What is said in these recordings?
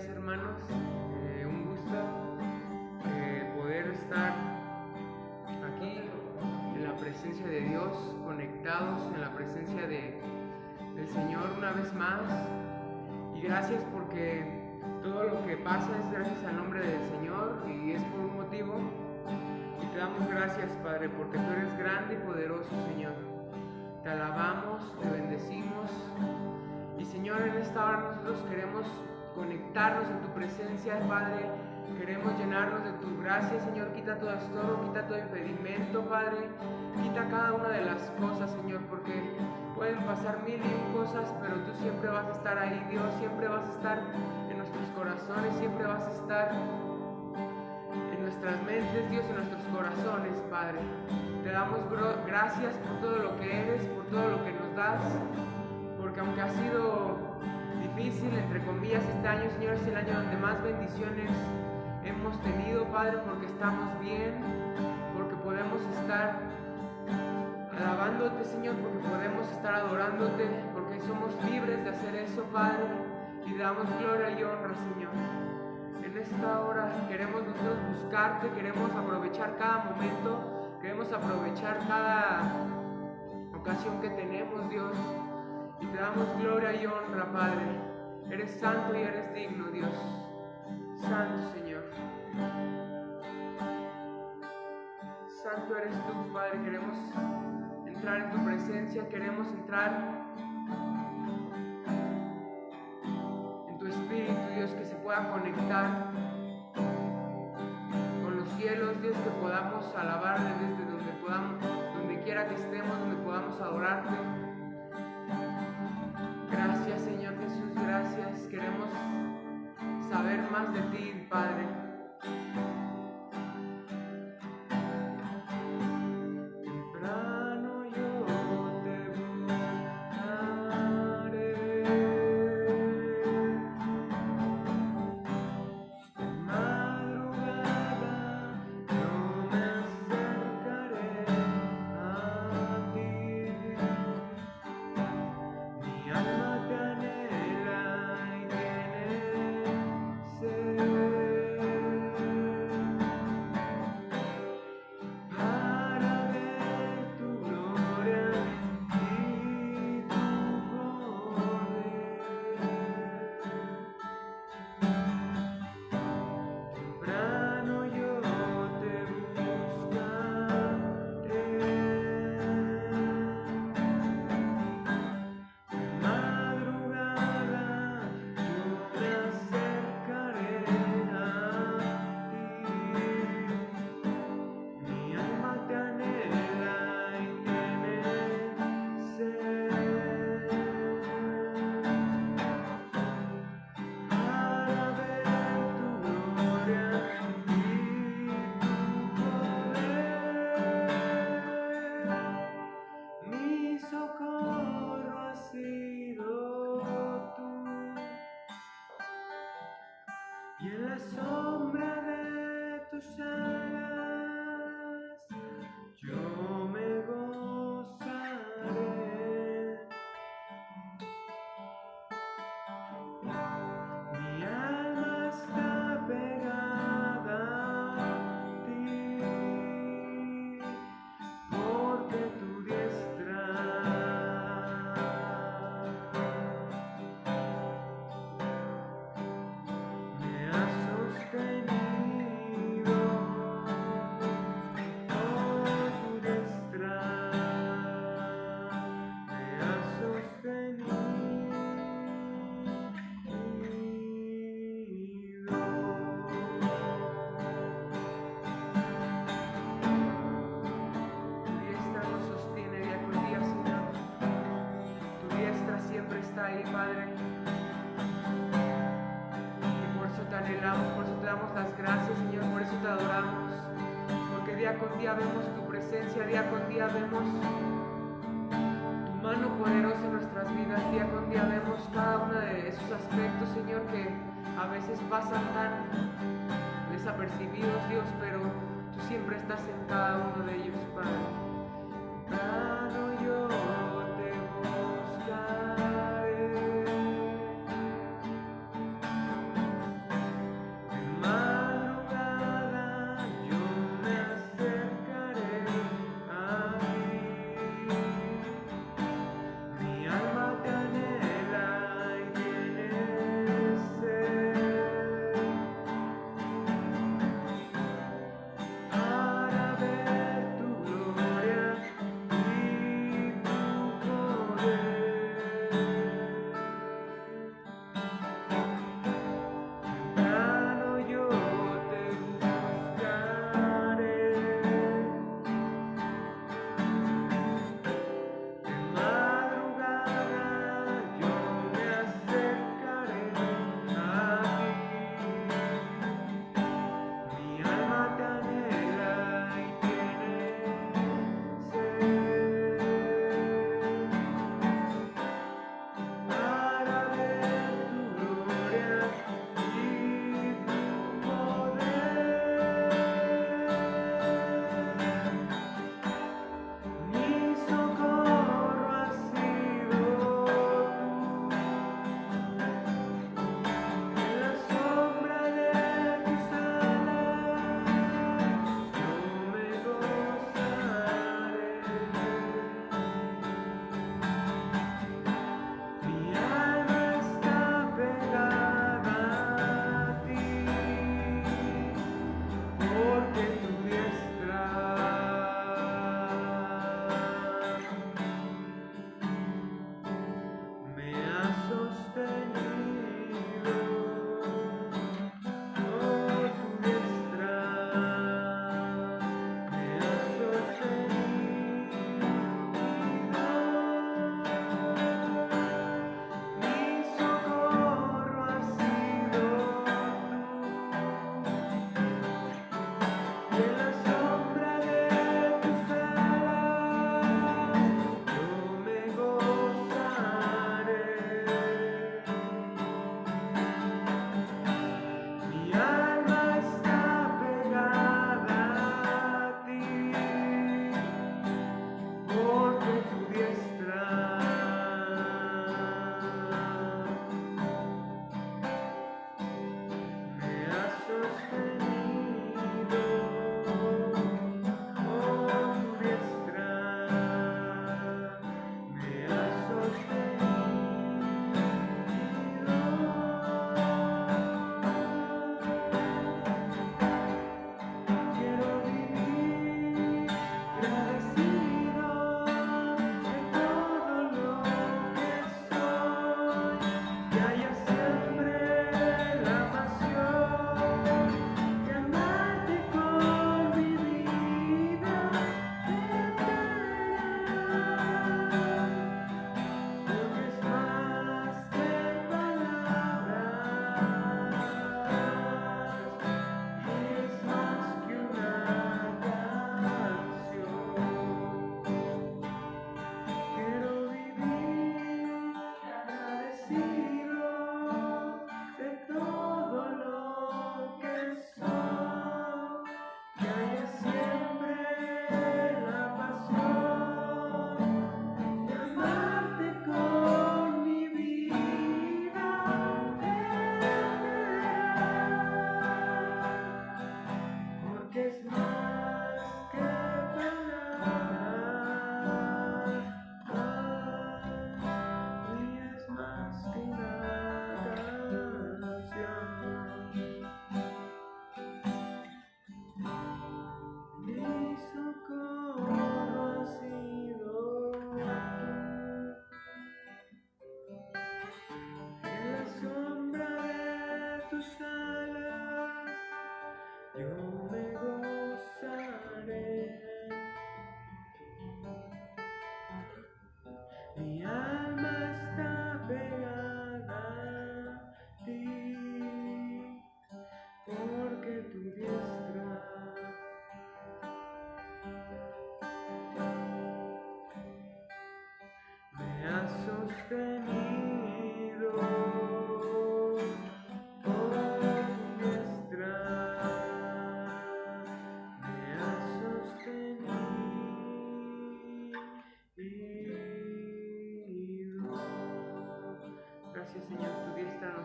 días, hermanos. Un gusto poder estar aquí en la presencia de Dios, conectados en la presencia del Señor una vez más. Y gracias porque todo lo que pasa es gracias al nombre del Señor y es por un motivo. Y te damos gracias, Padre, porque tú eres grande y poderoso, Señor. Te alabamos, te bendecimos. Y Señor, en esta hora nosotros queremos conectarnos en tu presencia, Padre. Queremos llenarnos de tu gracia, Señor. Quita todo estorbo, quita todo impedimento, Padre. Quita cada una de las cosas, Señor, porque pueden pasar mil y un cosas, pero tú siempre vas a estar ahí, Dios. Siempre vas a estar en nuestros corazones, siempre vas a estar en nuestras mentes, Dios, en nuestros corazones, Padre. Te damos gracias por todo lo que eres, por todo lo que nos das. Porque aunque ha sido difícil, entre comillas, este año, Señor, es el año donde más bendiciones hemos tenido, Padre, porque estamos bien, porque podemos estar alabándote, Señor, porque podemos estar adorándote, porque somos libres de hacer eso, Padre, y damos gloria y honra, Señor. En esta hora queremos nosotros buscarte, queremos aprovechar cada momento, queremos aprovechar cada ocasión que tenemos, Dios. Y te damos gloria y honra, Padre. Eres santo y eres digno, Dios. Santo, Señor. Santo eres tú, Padre. Queremos entrar en tu presencia. Queremos entrar en tu espíritu, Dios, que se pueda conectar con los cielos, Dios, que podamos alabarte desde donde podamos, donde quiera que estemos, donde podamos adorarte. Gracias, Señor Jesús, gracias. Queremos saber más de ti, Padre. Temprano yo te buscaré, de madrugada yo me acercaré a ti. Mi alma te anhela y tiene sed para ver tu gloria y tu poder. Temprano yo te buscaré, de madrugada yo me acercaré a ti. Mi alma te anhela y tiene sed para ver tu gloria y tu poder. Mi socorro ha sido tú, y en la sombra de tus alas yo me gozaré. Mi alma está pegada a ti, porque tu diestra me ha sostenido. Oh, tu diestra me ha sostenido. Tu diestra nos sostiene día con día, Señor. Tu diestra siempre está ahí, Padre. Y por eso te anhelamos, por eso te damos las gracias, Señor, por eso te adoramos. Porque día con día vemos tu presencia, día con día vemos tu mano poderosa en nuestras vidas, día con día vemos cada uno de esos aspectos, Señor, que a veces pasan tan desapercibidos, Dios, pero tú siempre estás en cada uno de ellos, Padre. Temprano yo te buscaré,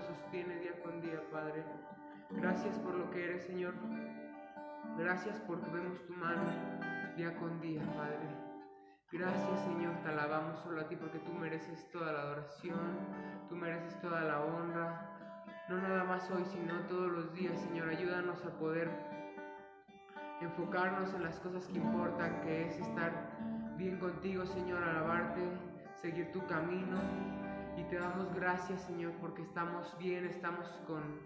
sostiene día con día, Padre. Gracias por lo que eres, Señor. Gracias porque vemos tu mano día con día, Padre. Gracias, Señor, te alabamos solo a ti porque tú mereces toda la adoración, tú mereces toda la honra, no nada más hoy, sino todos los días, Señor. Ayúdanos a poder enfocarnos en las cosas que importan, que es estar bien contigo, Señor, alabarte, seguir tu camino. Y te damos gracias, Señor, porque estamos bien, estamos con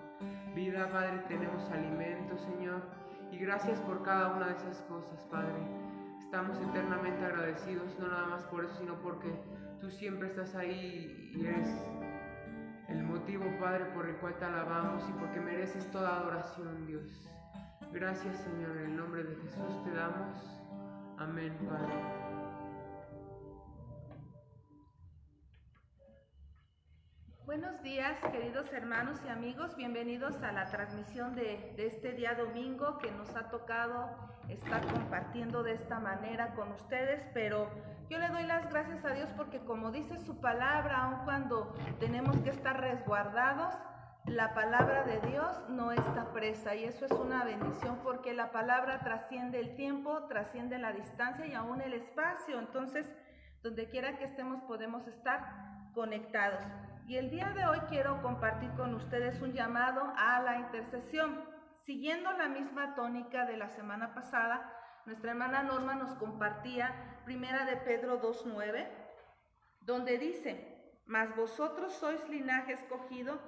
vida, Padre, tenemos alimento, Señor. Y gracias por cada una de esas cosas, Padre. Estamos eternamente agradecidos, no nada más por eso, sino porque tú siempre estás ahí y eres el motivo, Padre, por el cual te alabamos y porque mereces toda adoración, Dios. Gracias, Señor, en el nombre de Jesús te damos. Amén, Padre. Buenos días, queridos hermanos y amigos, bienvenidos a la transmisión de este día domingo que nos ha tocado estar compartiendo de esta manera con ustedes, pero yo le doy las gracias a Dios porque, como dice su palabra, aun cuando tenemos que estar resguardados, la palabra de Dios no está presa, y eso es una bendición porque la palabra trasciende el tiempo, trasciende la distancia y aún el espacio. Entonces, donde quiera que estemos podemos estar conectados. Y el día de hoy quiero compartir con ustedes un llamado a la intercesión. Siguiendo la misma tónica de la semana pasada, nuestra hermana Norma nos compartía 1 de Pedro 2:9, donde dice: mas vosotros sois linaje escogido,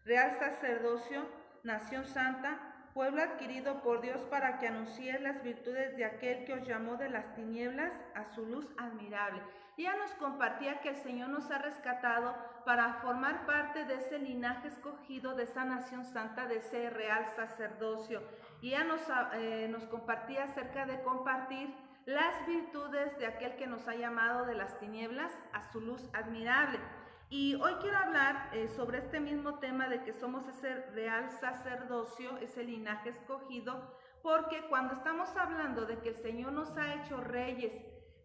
real sacerdocio, nación santa, pueblo adquirido por Dios, para que anunciéis las virtudes de aquel que os llamó de las tinieblas a su luz admirable. Y ella nos compartía que el Señor nos ha rescatado para formar parte de ese linaje escogido, de esa nación santa, de ese real sacerdocio. Y ella nos compartía acerca de compartir las virtudes de aquel que nos ha llamado de las tinieblas a su luz admirable. Y hoy quiero hablar sobre este mismo tema de que somos ese real sacerdocio, ese linaje escogido, porque cuando estamos hablando de que el Señor nos ha hecho reyes,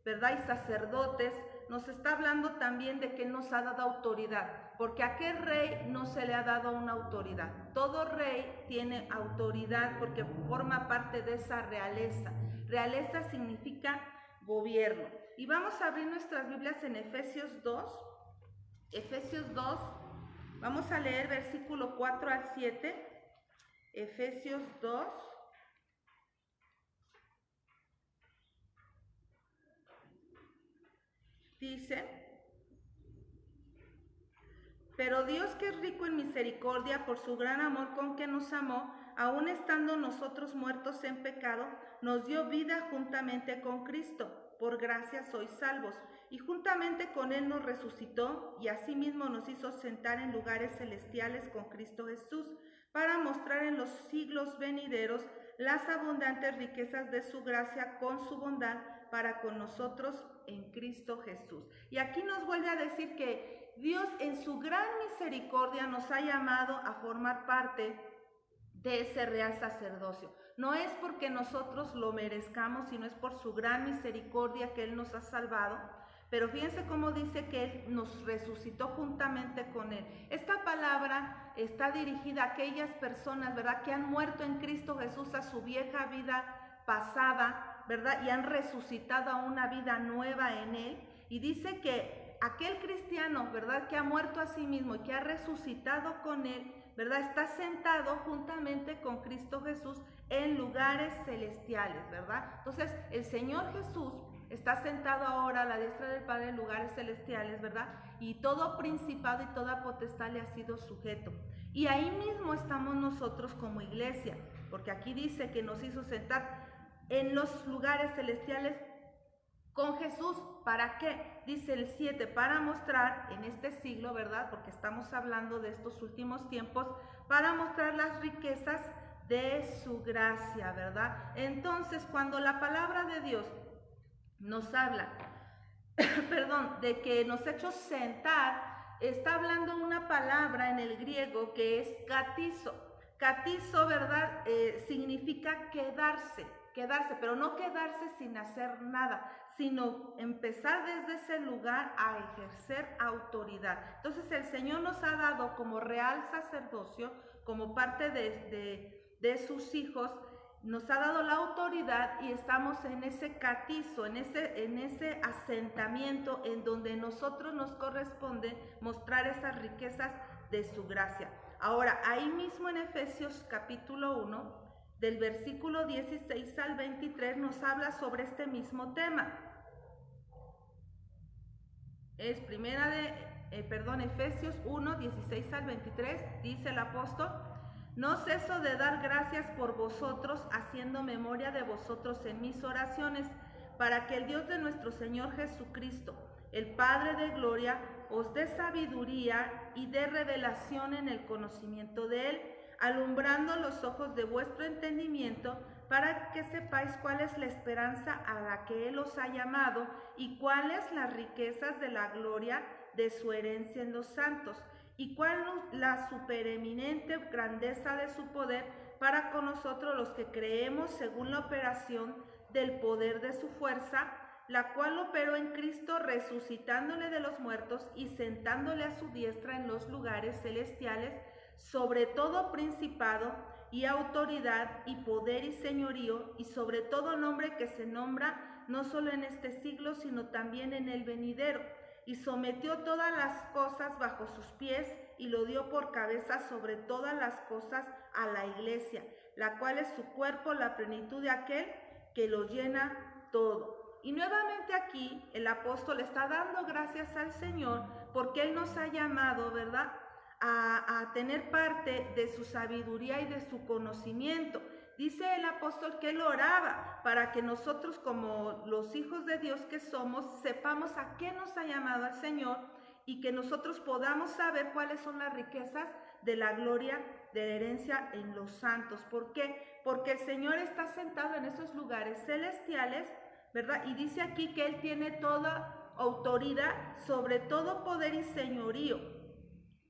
¿verdad?, y sacerdotes, nos está hablando también de que nos ha dado autoridad, porque a aquel rey no se le ha dado una autoridad. Todo rey tiene autoridad porque forma parte de esa realeza. Realeza significa gobierno. Y vamos a abrir nuestras Biblias en Efesios 2. Efesios 2, vamos a leer versículo 4 al 7. Efesios 2. Dice: pero Dios, que es rico en misericordia, por su gran amor con que nos amó, aun estando nosotros muertos en pecado, nos dio vida juntamente con Cristo. Por gracia sois salvos. Y juntamente con Él nos resucitó, y asimismo nos hizo sentar en lugares celestiales con Cristo Jesús, para mostrar en los siglos venideros las abundantes riquezas de su gracia con su bondad para con nosotros en Cristo Jesús. Y aquí nos vuelve a decir que Dios en su gran misericordia nos ha llamado a formar parte de ese real sacerdocio. No es porque nosotros lo merezcamos, sino es por su gran misericordia que Él nos ha salvado. Pero fíjense cómo dice que Él nos resucitó juntamente con Él. Esta palabra está dirigida a aquellas personas, ¿verdad?, que han muerto en Cristo Jesús a su vieja vida pasada, ¿verdad?, y han resucitado a una vida nueva en Él. Y dice que aquel cristiano, ¿verdad?, que ha muerto a sí mismo y que ha resucitado con Él, ¿verdad?, está sentado juntamente con Cristo Jesús en lugares celestiales, ¿verdad? Entonces, el Señor Jesús está sentado ahora a la diestra del Padre en lugares celestiales, ¿verdad? Y todo principado y toda potestad le ha sido sujeto. Y ahí mismo estamos nosotros como iglesia, porque aquí dice que nos hizo sentar en los lugares celestiales con Jesús. ¿Para qué? Dice el 7, para mostrar en este siglo, ¿verdad?, porque estamos hablando de estos últimos tiempos, para mostrar las riquezas de su gracia, ¿verdad? Entonces, cuando la palabra de Dios nos habla, de que nos ha hecho sentar, está hablando una palabra en el griego que es catizo. Catizo, ¿verdad?, significa quedarse. quedarse, pero no quedarse sin hacer nada, sino empezar desde ese lugar a ejercer autoridad. Entonces el Señor nos ha dado como real sacerdocio, como parte de sus hijos, nos ha dado la autoridad y estamos en ese catizo, en ese asentamiento en donde nosotros nos corresponde mostrar esas riquezas de su gracia. Ahora, ahí mismo en Efesios capítulo 1, del versículo 16 al 23, nos habla sobre este mismo tema. Es Efesios 1, 16 al 23, dice el apóstol: no ceso de dar gracias por vosotros, haciendo memoria de vosotros en mis oraciones, para que el Dios de nuestro Señor Jesucristo, el Padre de gloria, os dé sabiduría y dé revelación en el conocimiento de Él, alumbrando los ojos de vuestro entendimiento, para que sepáis cuál es la esperanza a la que Él os ha llamado y cuáles las riquezas de la gloria de su herencia en los santos, y cuál la supereminente grandeza de su poder para con nosotros los que creemos, según la operación del poder de su fuerza, la cual operó en Cristo, resucitándole de los muertos y sentándole a su diestra en los lugares celestiales, sobre todo principado y autoridad y poder y señorío, y sobre todo nombre que se nombra no solo en este siglo, sino también en el venidero, y sometió todas las cosas bajo sus pies, y lo dio por cabeza sobre todas las cosas a la iglesia, la cual es su cuerpo, la plenitud de aquel que lo llena todo. Y nuevamente aquí el apóstol está dando gracias al Señor porque Él nos ha llamado, ¿verdad?, a tener parte de su sabiduría y de su conocimiento. Dice el apóstol que Él oraba para que nosotros, como los hijos de Dios que somos, sepamos a qué nos ha llamado el Señor y que nosotros podamos saber cuáles son las riquezas de la gloria de la herencia en los santos. ¿Por qué? Porque el Señor está sentado en esos lugares celestiales, ¿verdad? Y dice aquí que Él tiene toda autoridad sobre todo poder y señorío.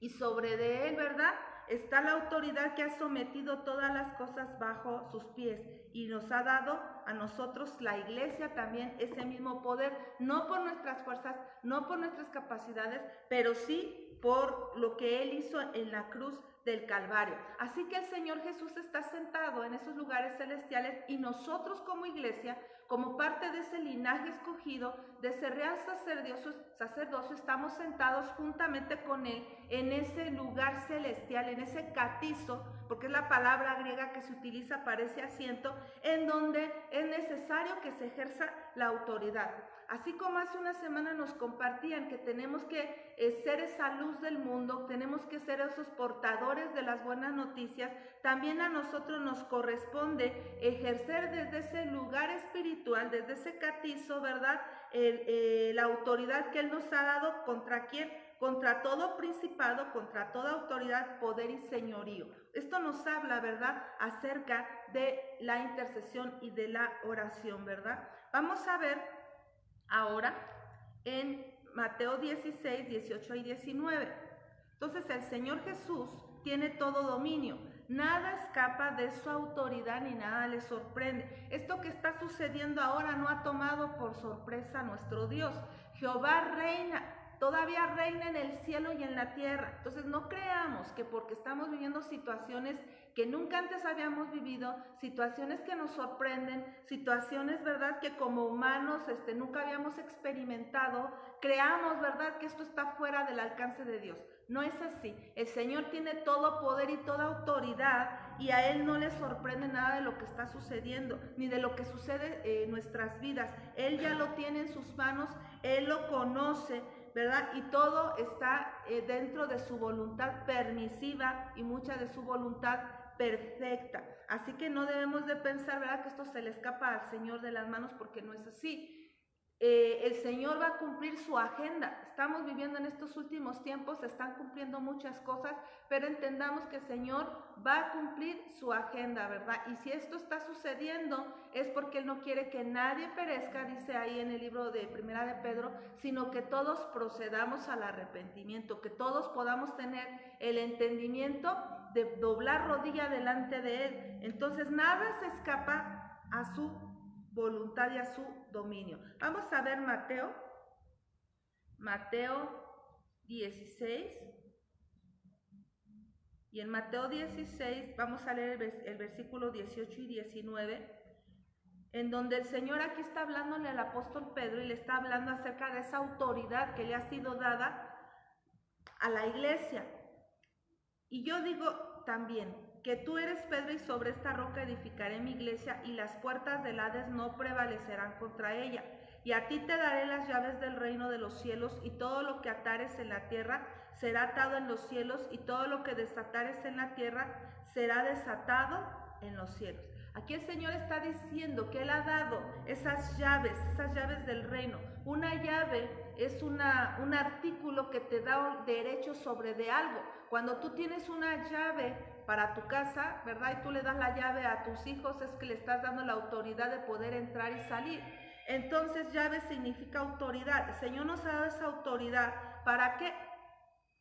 Y sobre de Él, ¿verdad?, está la autoridad que ha sometido todas las cosas bajo sus pies. Y nos ha dado a nosotros, la iglesia, también ese mismo poder, no por nuestras fuerzas, no por nuestras capacidades, pero sí por lo que Él hizo en la cruz del Calvario. Así que el Señor Jesús está sentado en esos lugares celestiales y nosotros como iglesia, como parte de ese linaje escogido, de ese real sacerdocio, estamos sentados juntamente con Él en ese lugar celestial, en ese catizo, porque es la palabra griega que se utiliza para ese asiento, en donde es necesario que se ejerza la autoridad. Así como hace una semana nos compartían que tenemos que ser esa luz del mundo, tenemos que ser esos portadores de las buenas noticias, también a nosotros nos corresponde ejercer desde ese lugar espiritual, desde ese catizo, ¿verdad?, la autoridad que Él nos ha dado. ¿Contra quién? Contra todo principado, contra toda autoridad, poder y señorío. Esto nos habla, ¿verdad?, acerca de la intercesión y de la oración, ¿verdad? Vamos a ver ahora en Mateo 16, 18 y 19. Entonces el Señor Jesús tiene todo dominio. Nada escapa de su autoridad ni nada le sorprende. Esto que está sucediendo ahora no ha tomado por sorpresa a nuestro Dios. Jehová reina, todavía reina en el cielo y en la tierra. Entonces no creamos que porque estamos viviendo situaciones que nunca antes habíamos vivido, situaciones que nos sorprenden, situaciones, ¿verdad?, que como humanos nunca habíamos experimentado, creamos, ¿verdad?, que esto está fuera del alcance de Dios. No es así. El Señor tiene todo poder y toda autoridad y a Él no le sorprende nada de lo que está sucediendo, ni de lo que sucede en nuestras vidas. Él ya lo tiene en sus manos, Él lo conoce, ¿verdad? Y todo está dentro de su voluntad permisiva y mucha de su voluntad perfecta. Así que no debemos de pensar, ¿verdad?, que esto se le escapa al Señor de las manos, porque no es así. El Señor va a cumplir su agenda. Estamos viviendo en estos últimos tiempos, se están cumpliendo muchas cosas, pero entendamos que el Señor va a cumplir su agenda, ¿verdad? Y si esto está sucediendo es porque Él no quiere que nadie perezca, dice ahí en el libro de Primera de Pedro, sino que todos procedamos al arrepentimiento, que todos podamos tener el entendimiento de doblar rodilla delante de Él. Entonces nada se escapa a su voluntad y a su dominio. Vamos a ver Mateo 16. Y en Mateo 16 vamos a leer el versículo 18 y 19, en donde el Señor aquí está hablándole al apóstol Pedro y le está hablando acerca de esa autoridad que le ha sido dada a la iglesia. Y yo digo también que tú eres Pedro y sobre esta roca edificaré mi iglesia y las puertas del Hades no prevalecerán contra ella. Y a ti te daré las llaves del reino de los cielos, y todo lo que atares en la tierra será atado en los cielos, y todo lo que desatares en la tierra será desatado en los cielos. Aquí el Señor está diciendo que Él ha dado esas llaves del reino. Una llave es un artículo que te da derecho sobre de algo. Cuando tú tienes una llave para tu casa, ¿verdad? Y tú le das la llave a tus hijos, es que le estás dando la autoridad de poder entrar y salir. Entonces, llave significa autoridad. El Señor nos ha dado esa autoridad. ¿Para qué?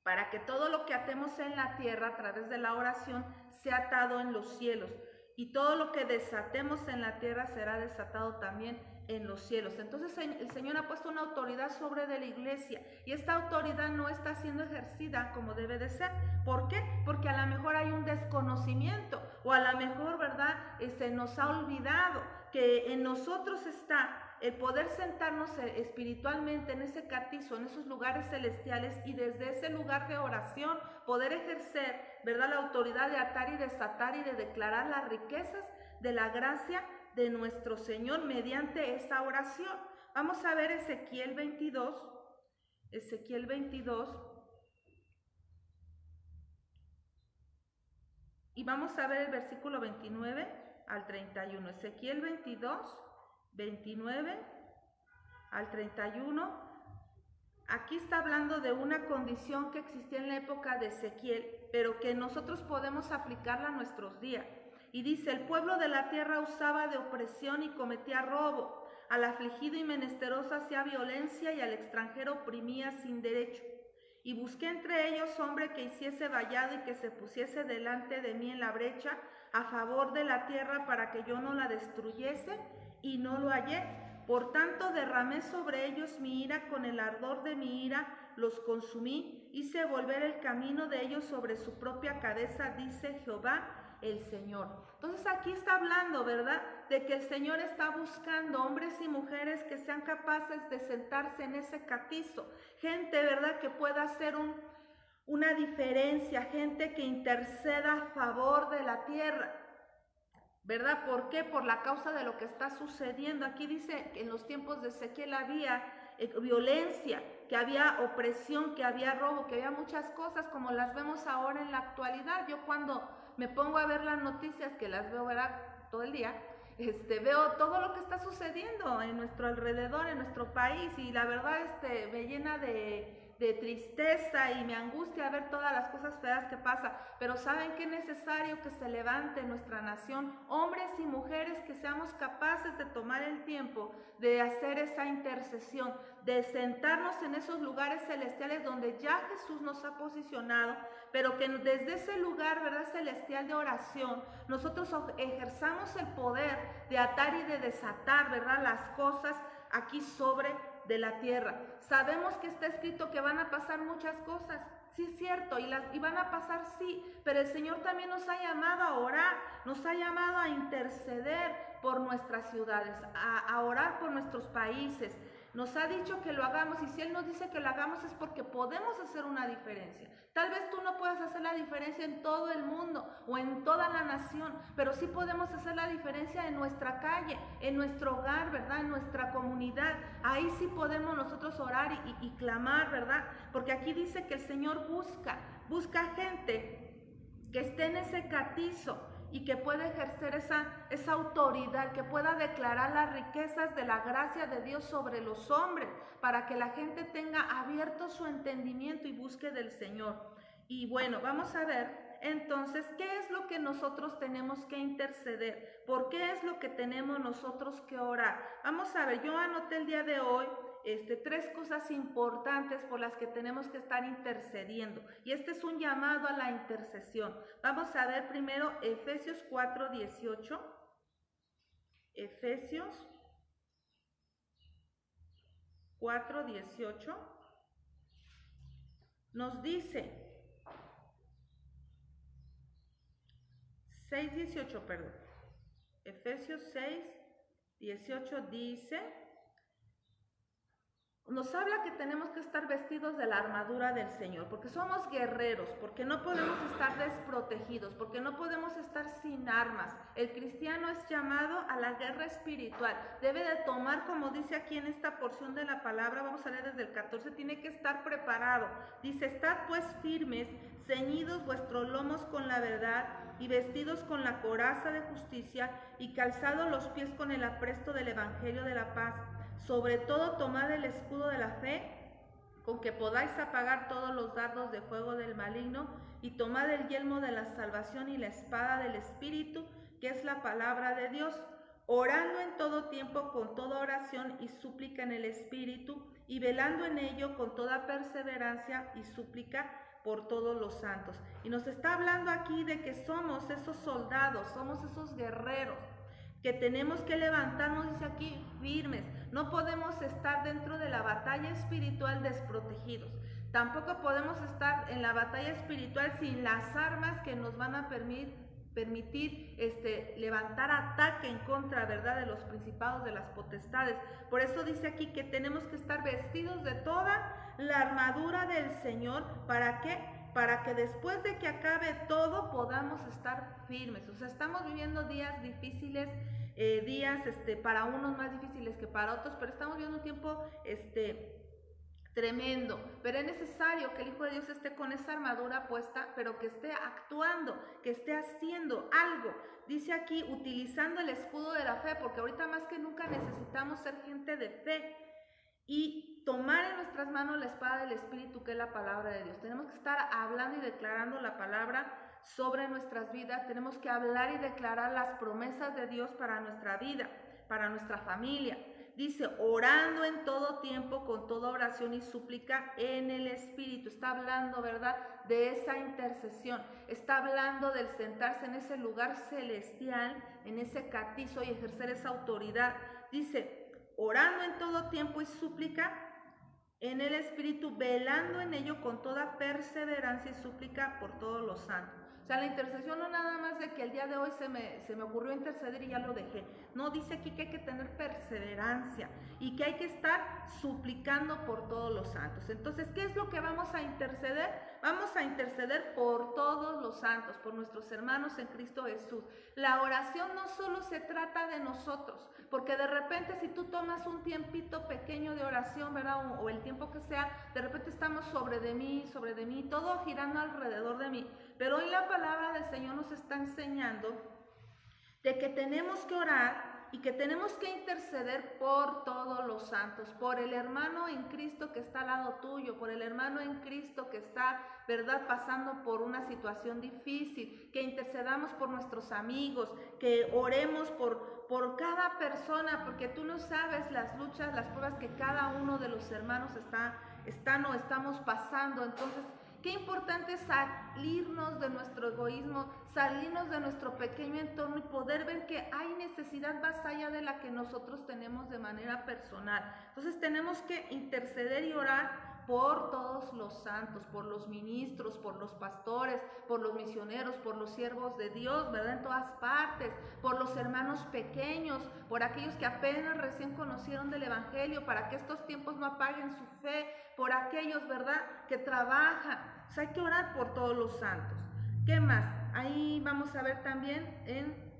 Para que todo lo que atemos en la tierra a través de la oración sea atado en los cielos. Y todo lo que desatemos en la tierra será desatado también en los cielos. Entonces el Señor ha puesto una autoridad sobre de la iglesia, y esta autoridad no está siendo ejercida como debe de ser. ¿Por qué? Porque a lo mejor hay un desconocimiento, o a lo mejor, ¿verdad?, se nos ha olvidado que en nosotros está el poder sentarnos espiritualmente en ese catizo, en esos lugares celestiales, y desde ese lugar de oración poder ejercer, ¿verdad?, la autoridad de atar y desatar y de declarar las riquezas de la gracia de nuestro Señor mediante esa oración. Vamos a ver Ezequiel 22, y vamos a ver el versículo 29 al 31. Ezequiel 22, 29 al 31. Aquí está hablando de una condición que existía en la época de Ezequiel, pero que nosotros podemos aplicarla a nuestros días. Y dice: el pueblo de la tierra usaba de opresión y cometía robo, al afligido y menesteroso hacía violencia y al extranjero oprimía sin derecho. Y busqué entre ellos hombre que hiciese vallado y que se pusiese delante de mí en la brecha a favor de la tierra para que yo no la destruyese, y no lo hallé. Por tanto derramé sobre ellos mi ira, con el ardor de mi ira los consumí, hice volver el camino de ellos sobre su propia cabeza, dice Jehová el Señor. Entonces aquí está hablando, ¿verdad?, de que el Señor está buscando hombres y mujeres que sean capaces de sentarse en ese catizo, gente, ¿verdad?, que pueda hacer una diferencia, gente que interceda a favor de la tierra, ¿verdad? ¿Por qué? Por la causa de lo que está sucediendo. Aquí dice que en los tiempos de Ezequiel había violencia, que había opresión, que había robo, que había muchas cosas como las vemos ahora en la actualidad. Yo cuando me pongo a ver las noticias, que las veo, ¿verdad?, todo el día, veo todo lo que está sucediendo en nuestro alrededor, en nuestro país, y la verdad me llena de tristeza y me angustia ver todas las cosas feas que pasan. Pero ¿saben qué es necesario? Que se levante nuestra nación, hombres y mujeres que seamos capaces de tomar el tiempo de hacer esa intercesión, de sentarnos en esos lugares celestiales donde ya Jesús nos ha posicionado, pero que desde ese lugar, ¿verdad?, celestial de oración, nosotros ejerzamos el poder de atar y de desatar, ¿verdad?, las cosas aquí sobre de la tierra. Sabemos que está escrito que van a pasar muchas cosas, sí es cierto, y van a pasar, sí, pero el Señor también nos ha llamado a orar, nos ha llamado a interceder por nuestras ciudades, a orar por nuestros países. Nos ha dicho que lo hagamos, y si Él nos dice que lo hagamos es porque podemos hacer una diferencia. Tal vez tú no puedas hacer la diferencia en todo el mundo o en toda la nación, pero sí podemos hacer la diferencia en nuestra calle, en nuestro hogar, ¿verdad?, en nuestra comunidad. Ahí sí podemos nosotros orar y clamar, ¿verdad? Porque aquí dice que el Señor busca gente que esté en ese catizo y que pueda ejercer esa autoridad, que pueda declarar las riquezas de la gracia de Dios sobre los hombres, para que la gente tenga abierto su entendimiento y busque del Señor. Y bueno, vamos a ver entonces qué es lo que nosotros tenemos que interceder, por qué es lo que tenemos nosotros que orar. Vamos a ver, yo anoté el día de hoy 3 cosas importantes por las que tenemos que estar intercediendo, y este es un llamado a la intercesión. Vamos a ver primero Efesios 4:18. Efesios 4:18 nos dice, 6:18, perdón. Efesios 6:18 dice, nos habla que tenemos que estar vestidos de la armadura del Señor, porque somos guerreros, porque no podemos estar desprotegidos, porque no podemos estar sin armas. El cristiano es llamado a la guerra espiritual. Debe de tomar, como dice aquí en esta porción de la palabra, vamos a leer desde el 14, tiene que estar preparado. Dice, estad pues firmes, ceñidos vuestros lomos con la verdad y vestidos con la coraza de justicia y calzados los pies con el apresto del evangelio de la paz. Sobre todo tomad el escudo de la fe, con que podáis apagar todos los dardos de fuego del maligno, y tomad el yelmo de la salvación y la espada del Espíritu, que es la palabra de Dios, orando en todo tiempo con toda oración y súplica en el Espíritu, y velando en ello con toda perseverancia y súplica por todos los santos. Y nos está hablando aquí de que somos esos soldados, somos esos guerreros, que tenemos que levantarnos, dice aquí, firmes. No podemos estar dentro de la batalla espiritual desprotegidos. Tampoco podemos estar en la batalla espiritual sin las armas que nos van a permitir levantar ataque en contra, ¿verdad?, de los principados, de las potestades. Por eso dice aquí que tenemos que estar vestidos de toda la armadura del Señor. ¿Para qué? Para que después de que acabe todo podamos estar firmes. O sea, estamos viviendo días difíciles, días para unos más difíciles que para otros, pero estamos viviendo un tiempo tremendo. Pero es necesario que el Hijo de Dios esté con esa armadura puesta, pero que esté actuando, que esté haciendo algo. Dice aquí, utilizando el escudo de la fe, porque ahorita más que nunca necesitamos ser gente de fe. Y tomar en nuestras manos la espada del Espíritu, que es la palabra de Dios. Tenemos que estar hablando y declarando la palabra sobre nuestras vidas. Tenemos que hablar y declarar las promesas de Dios para nuestra vida, para nuestra familia. Dice, orando en todo tiempo, con toda oración y súplica en el Espíritu. Está hablando, ¿verdad?, de esa intercesión. Está hablando del sentarse en ese lugar celestial, en ese catizo, y ejercer esa autoridad. Dice, orando en todo tiempo y súplica en el Espíritu, velando en ello con toda perseverancia y súplica por todos los santos. O sea, la intercesión no nada más de que el día de hoy se me ocurrió interceder y ya lo dejé. No, dice aquí que hay que tener perseverancia y que hay que estar suplicando por todos los santos. Entonces, ¿qué es lo que vamos a interceder? Vamos a interceder por todos los santos, por nuestros hermanos en Cristo Jesús. La oración no solo se trata de nosotros, porque de repente si tú tomas un tiempito pequeño de oración, ¿verdad?, o el tiempo que sea, de repente estamos sobre de mí, todo girando alrededor de mí. Pero hoy la palabra del Señor nos está enseñando de que tenemos que orar y que tenemos que interceder por todos los santos, por el hermano en Cristo que está al lado tuyo, por el hermano en Cristo que está, ¿verdad?, pasando por una situación difícil, que intercedamos por nuestros amigos, que oremos por cada persona, porque tú no sabes las luchas, las pruebas que cada uno de los hermanos están o estamos pasando. Entonces, qué importante es salirnos de nuestro egoísmo, salirnos de nuestro pequeño entorno y poder ver que hay necesidad más allá de la que nosotros tenemos de manera personal. Entonces tenemos que interceder y orar por todos los santos, por los ministros, por los pastores, por los misioneros, por los siervos de Dios, ¿verdad?, en todas partes, por los hermanos pequeños, por aquellos que apenas recién conocieron del Evangelio, para que estos tiempos no apaguen su fe, por aquellos, ¿verdad?, que trabajan. O sea, hay que orar por todos los santos. ¿Qué más? Ahí vamos a ver también en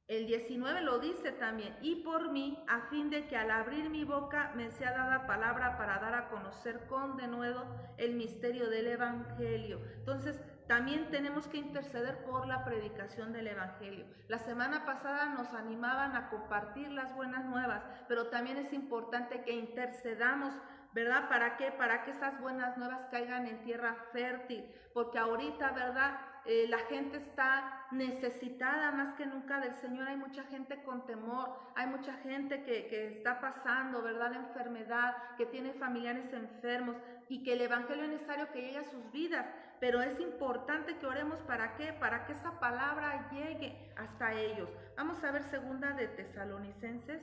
el 19 lo dice también, y por mí, a fin de que al abrir mi boca me sea dada palabra para dar a conocer con denuedo el misterio del Evangelio. Entonces, también tenemos que interceder por la predicación del Evangelio. La semana pasada nos animaban a compartir las buenas nuevas, pero también es importante que intercedamos, ¿verdad? ¿Para qué? Para que esas buenas nuevas caigan en tierra fértil, porque ahorita, ¿verdad?, la gente está necesitada más que nunca del Señor. Hay mucha gente con temor, hay mucha gente que está pasando, ¿verdad?, la enfermedad, que tiene familiares enfermos y que el Evangelio es necesario que llegue a sus vidas. Pero es importante que oremos, ¿para qué? Para que esa palabra llegue hasta ellos. Vamos a ver segunda de Tesalonicenses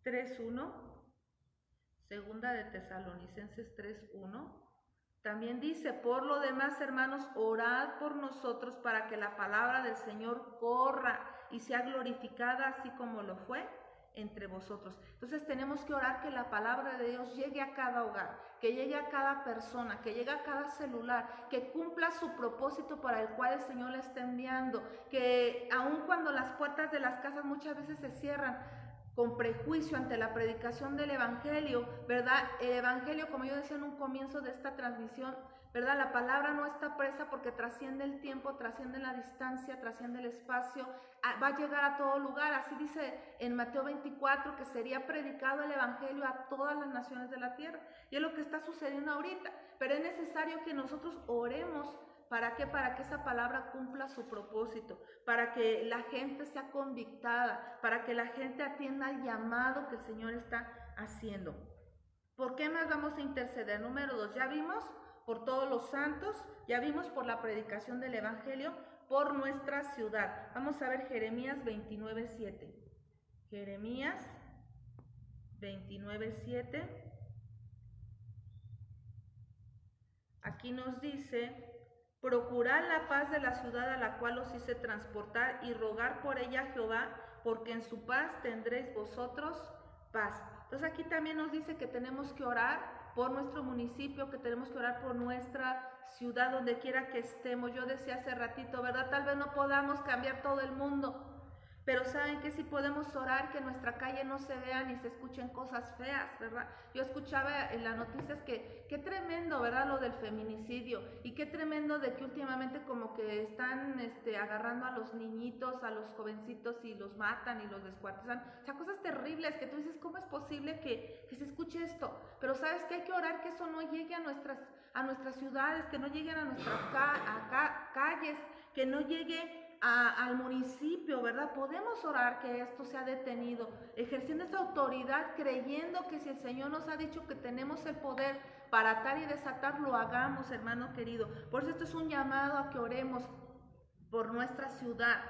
3:1. Segunda de Tesalonicenses 3:1. También dice: por lo demás, hermanos, orad por nosotros para que la palabra del Señor corra y sea glorificada así como lo fue entre vosotros. Entonces tenemos que orar que la palabra de Dios llegue a cada hogar, que llegue a cada persona, que llegue a cada celular, que cumpla su propósito para el cual el Señor la está enviando, que aun cuando las puertas de las casas muchas veces se cierran con prejuicio ante la predicación del Evangelio, ¿verdad? El Evangelio, como yo decía en un comienzo de esta transmisión, ¿verdad? La palabra no está presa porque trasciende el tiempo, trasciende la distancia, trasciende el espacio, va a llegar a todo lugar. Así dice en Mateo 24 que sería predicado el Evangelio a todas las naciones de la tierra. Y es lo que está sucediendo ahorita. Pero es necesario que nosotros oremos. ¿Para qué? Para que esa palabra cumpla su propósito, para que la gente sea convictada, para que la gente atienda al llamado que el Señor está haciendo. ¿Por qué más vamos a interceder? Número 2, ya vimos por todos los santos, ya vimos por la predicación del Evangelio, por nuestra ciudad. Vamos a ver Jeremías 29:7. Jeremías 29:7. Aquí nos dice: procurad la paz de la ciudad a la cual os hice transportar y rogar por ella a Jehová, porque en su paz tendréis vosotros paz. Entonces aquí también nos dice que tenemos que orar por nuestro municipio, que tenemos que orar por nuestra ciudad, donde quiera que estemos. Yo decía hace ratito, ¿verdad? Tal vez no podamos cambiar todo el mundo, pero ¿saben qué? Sí podemos orar que en nuestra calle no se vean ni se escuchen cosas feas, ¿verdad? Yo escuchaba en las noticias que qué tremendo, ¿verdad?, lo del feminicidio, y qué tremendo de que últimamente como que están agarrando a los niñitos, a los jovencitos, y los matan y los descuartizan. O sea, cosas terribles que tú dices, ¿cómo es posible que se escuche esto? Pero ¿sabes qué? Hay que orar que eso no llegue a nuestras ciudades, que no lleguen a nuestras calles, que no llegue al municipio, ¿verdad? Podemos orar que esto sea detenido, ejerciendo esa autoridad, creyendo que si el Señor nos ha dicho que tenemos el poder para atar y desatar, lo hagamos, hermano querido. Por eso esto es un llamado a que oremos por nuestra ciudad,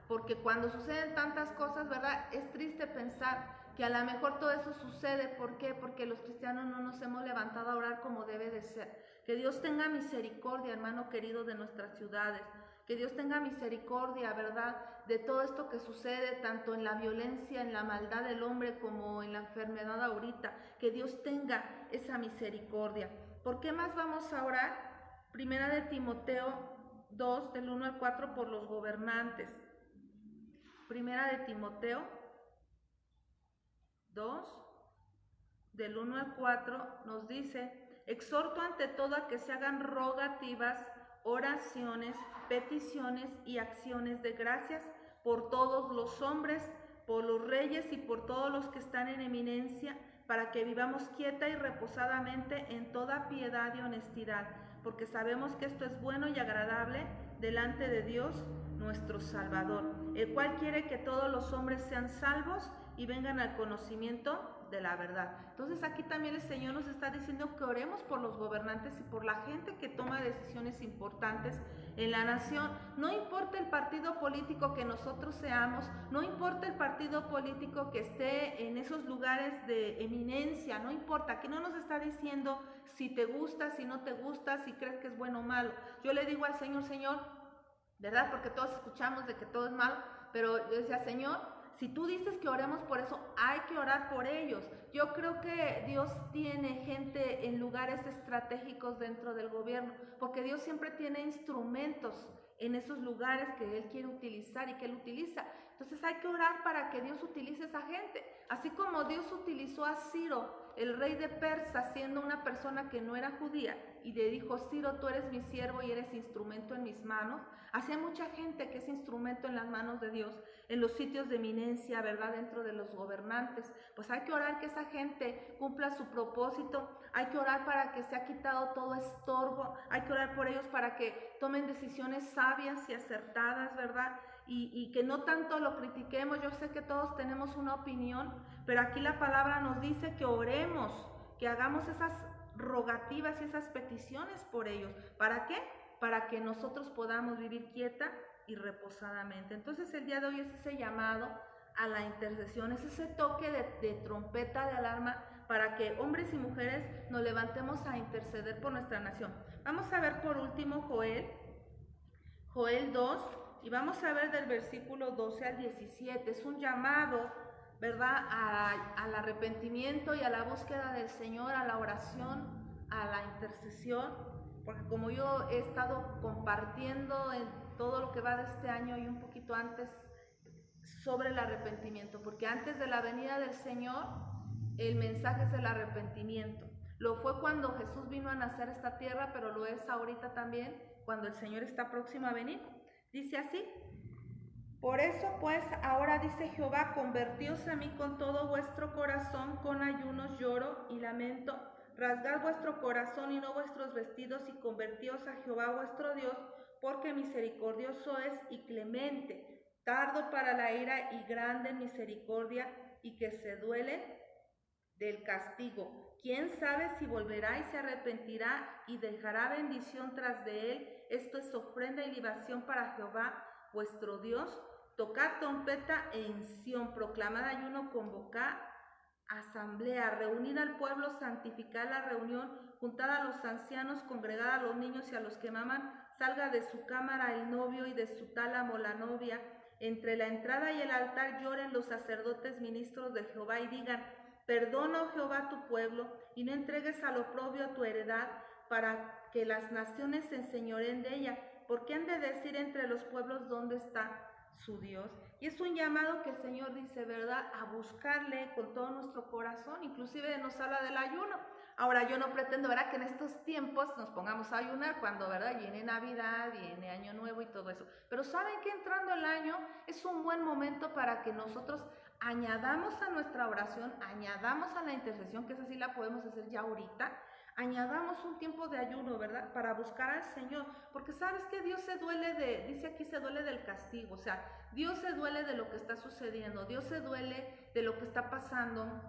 porque cuando suceden tantas cosas, ¿verdad?, es triste pensar que a lo mejor todo eso sucede. ¿Por qué? Porque los cristianos no nos hemos levantado a orar como debe de ser. Que Dios tenga misericordia, hermano querido, de nuestras ciudades. Que Dios tenga misericordia, ¿verdad?, de todo esto que sucede, tanto en la violencia, en la maldad del hombre, como en la enfermedad ahorita. Que Dios tenga esa misericordia. ¿Por qué más vamos a orar? Primera de Timoteo 2, del 1 al 4, por los gobernantes. Primera de Timoteo 2, del 1 al 4, nos dice: exhorto ante todo a que se hagan rogativas, oraciones, peticiones y acciones de gracias por todos los hombres, por los reyes y por todos los que están en eminencia, para que vivamos quieta y reposadamente en toda piedad y honestidad, porque sabemos que esto es bueno y agradable delante de Dios nuestro Salvador, el cual quiere que todos los hombres sean salvos y vengan al conocimiento de la verdad. Entonces aquí también el Señor nos está diciendo que oremos por los gobernantes y por la gente que toma decisiones importantes en la nación. No importa el partido político que nosotros seamos, no importa el partido político que esté en esos lugares de eminencia, no importa. Aquí no nos está diciendo si te gusta, si no te gusta, si crees que es bueno o malo. Yo le digo al Señor, Señor, ¿verdad? Porque todos escuchamos de que todo es malo, pero yo decía, Señor, si tú dices que oremos por eso, hay que orar por ellos. Yo creo que Dios tiene gente en lugares estratégicos dentro del gobierno, porque Dios siempre tiene instrumentos en esos lugares que Él quiere utilizar y que Él utiliza. Entonces hay que orar para que Dios utilice a esa gente. Así como Dios utilizó a Ciro, el rey de Persa, siendo una persona que no era judía, y le dijo: Ciro, tú eres mi siervo y eres instrumento en mis manos. Así hay mucha gente que es instrumento en las manos de Dios, en los sitios de eminencia, ¿verdad?, dentro de los gobernantes. Pues hay que orar que esa gente cumpla su propósito. Hay que orar para que se ha quitado todo estorbo. Hay que orar por ellos para que tomen decisiones sabias y acertadas, ¿verdad? Y que no tanto lo critiquemos. Yo sé que todos tenemos una opinión, pero aquí la palabra nos dice que oremos, que hagamos esas rogativas y esas peticiones por ellos. ¿Para qué? Para que nosotros podamos vivir quieta y reposadamente. Entonces el día de hoy es ese llamado a la intercesión, es ese toque de trompeta de alarma para que hombres y mujeres nos levantemos a interceder por nuestra nación. Vamos a ver por último Joel 2, y vamos a ver del versículo 12 al 17. Es un llamado, ¿verdad?, al arrepentimiento y a la búsqueda del Señor, a la oración, a la intercesión, porque como yo he estado compartiendo en todo lo que va de este año y un poquito antes sobre el arrepentimiento, porque antes de la venida del Señor, el mensaje es el arrepentimiento. Lo fue cuando Jesús vino a nacer a esta tierra, pero lo es ahorita también cuando el Señor está próximo a venir. Dice así: por eso pues ahora dice Jehová, convertíos a mí con todo vuestro corazón, con ayunos, lloro y lamento. Rasgad vuestro corazón y no vuestros vestidos, y convertíos a Jehová vuestro Dios, porque misericordioso es y clemente, tardo para la ira y grande en misericordia, y que se duele del castigo. ¿Quién sabe si volverá y se arrepentirá y dejará bendición tras de él? Esto es ofrenda y libación para Jehová vuestro Dios. Tocad trompeta en Sión, proclamad ayuno, convocad asamblea, reunid al pueblo, santificad la reunión, juntad a los ancianos, congregad a los niños y a los que maman, salga de su cámara el novio y de su tálamo la novia. Entre la entrada y el altar lloren los sacerdotes ministros de Jehová y digan: perdona, oh Jehová, tu pueblo, y no entregues al oprobio tu heredad, para que las naciones se enseñoreen de ella, porque han de decir entre los pueblos dónde está su Dios. Y es un llamado que el Señor dice, ¿verdad?, a buscarle con todo nuestro corazón. Inclusive nos habla del ayuno. Ahora, yo no pretendo, ¿verdad?, que en estos tiempos nos pongamos a ayunar cuando, ¿verdad?, viene Navidad, viene Año Nuevo y todo eso. Pero saben que entrando el año es un buen momento para que nosotros añadamos a nuestra oración, añadamos a la intercesión, que esa sí la podemos hacer ya ahorita, añadamos un tiempo de ayuno, ¿verdad?, para buscar al Señor, porque sabes que Dios se duele dice aquí, se duele del castigo. O sea, Dios se duele de lo que está sucediendo, Dios se duele de lo que está pasando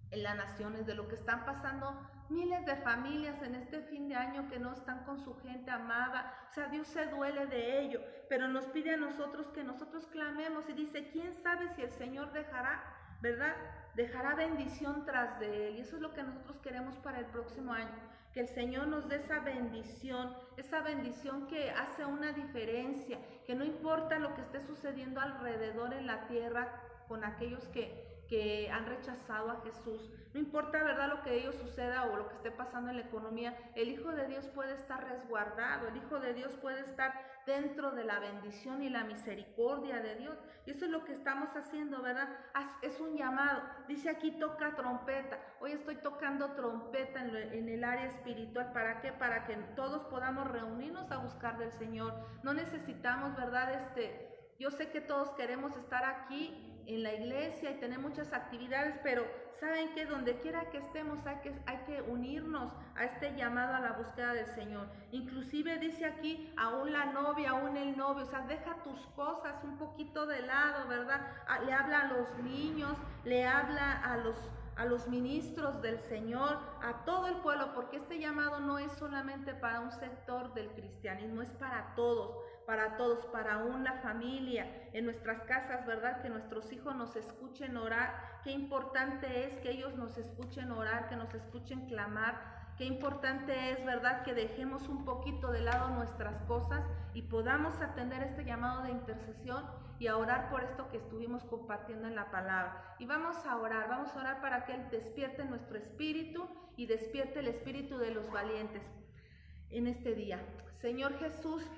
en las naciones, de lo que están pasando miles de familias en este fin de año que no están con su gente amada. O sea, Dios se duele de ello, pero nos pide a nosotros que nosotros clamemos, y dice, ¿quién sabe si el Señor dejará, ¿verdad?, dejará bendición tras de él? Y eso es lo que nosotros queremos para el próximo año, que el Señor nos dé esa bendición que hace una diferencia, que no importa lo que esté sucediendo alrededor en la tierra con aquellos que han rechazado a Jesús, no importa, ¿verdad?, lo que ellos suceda o lo que esté pasando en la economía, el Hijo de Dios puede estar resguardado, el Hijo de Dios puede estar dentro de la bendición y la misericordia de Dios. Y eso es lo que estamos haciendo, ¿verdad? Es un llamado. Dice aquí, toca trompeta. Hoy estoy tocando trompeta en el área espiritual. ¿Para qué? Para que todos podamos reunirnos a buscar del Señor. No necesitamos, ¿verdad? Yo sé que todos queremos estar aquí en la iglesia y tener muchas actividades, pero saben que donde quiera que estemos hay que unirnos a este llamado a la búsqueda del Señor. Inclusive dice aquí, aún la novia, aún el novio, o sea, deja tus cosas un poquito de lado, ¿verdad? Le habla a los niños, le habla a los ministros del Señor, a todo el pueblo, porque este llamado no es solamente para un sector del cristianismo, es para todos, para una familia, en nuestras casas, ¿verdad?, que nuestros hijos nos escuchen orar. Qué importante es que ellos nos escuchen orar, que nos escuchen clamar. Qué importante es, ¿verdad?, que dejemos un poquito de lado nuestras cosas y podamos atender este llamado de intercesión y a orar por esto que estuvimos compartiendo en la palabra. Y vamos a orar para que Él despierte nuestro espíritu y despierte el espíritu de los valientes en este día. Señor Jesús,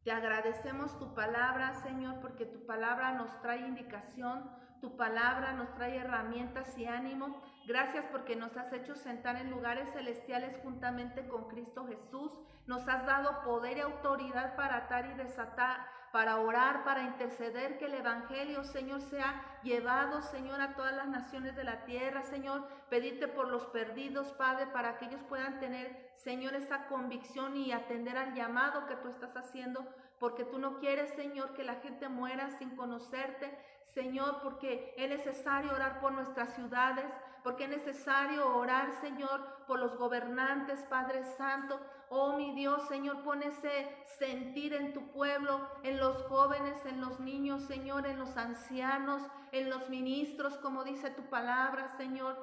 te agradecemos tu palabra, Señor, porque tu palabra nos trae indicación, tu palabra nos trae herramientas y ánimo. Gracias porque nos has hecho sentar en lugares celestiales juntamente con Cristo Jesús. Nos has dado poder y autoridad para atar y desatar para orar, para interceder, que el Evangelio, Señor, sea llevado, Señor, a todas las naciones de la tierra, Señor. Pedirte por los perdidos, Padre, para que ellos puedan tener, Señor, esa convicción y atender al llamado que tú estás haciendo, porque tú no quieres, Señor, que la gente muera sin conocerte, Señor, porque es necesario orar por nuestras ciudades, porque es necesario orar, Señor, por los gobernantes, Padre Santo. Oh, mi Dios, Señor, pon ese sentir en tu pueblo, en los jóvenes, en los niños, Señor, en los ancianos, en los ministros, como dice tu palabra, Señor.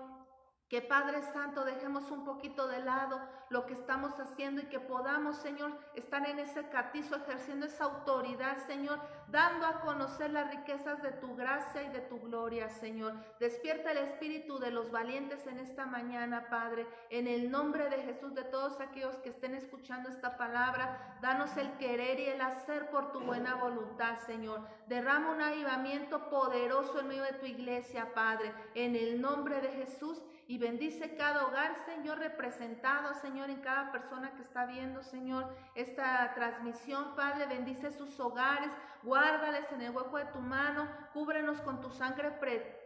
Que Padre Santo dejemos un poquito de lado lo que estamos haciendo y que podamos, Señor, estar en ese catizo ejerciendo esa autoridad, Señor, dando a conocer las riquezas de tu gracia y de tu gloria, Señor. Despierta el espíritu de los valientes en esta mañana, Padre, en el nombre de Jesús, de todos aquellos que estén escuchando esta palabra. Danos el querer y el hacer por tu buena voluntad, Señor. Derrama un avivamiento poderoso en medio de tu iglesia, Padre, en el nombre de Jesús. Y bendice cada hogar, Señor, representado, Señor, en cada persona que está viendo, Señor, esta transmisión, Padre. Bendice sus hogares, guárdales en el hueco de tu mano, cúbrenos con tu sangre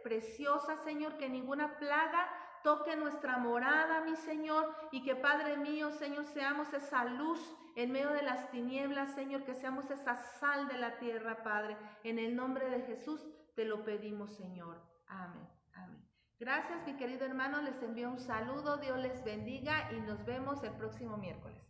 preciosa, Señor, que ninguna plaga toque nuestra morada, mi Señor, y que, Padre mío, Señor, seamos esa luz en medio de las tinieblas, Señor, que seamos esa sal de la tierra, Padre. En el nombre de Jesús te lo pedimos, Señor. Amén. Amén. Gracias, mi querido hermano, les envío un saludo, Dios les bendiga y nos vemos el próximo miércoles.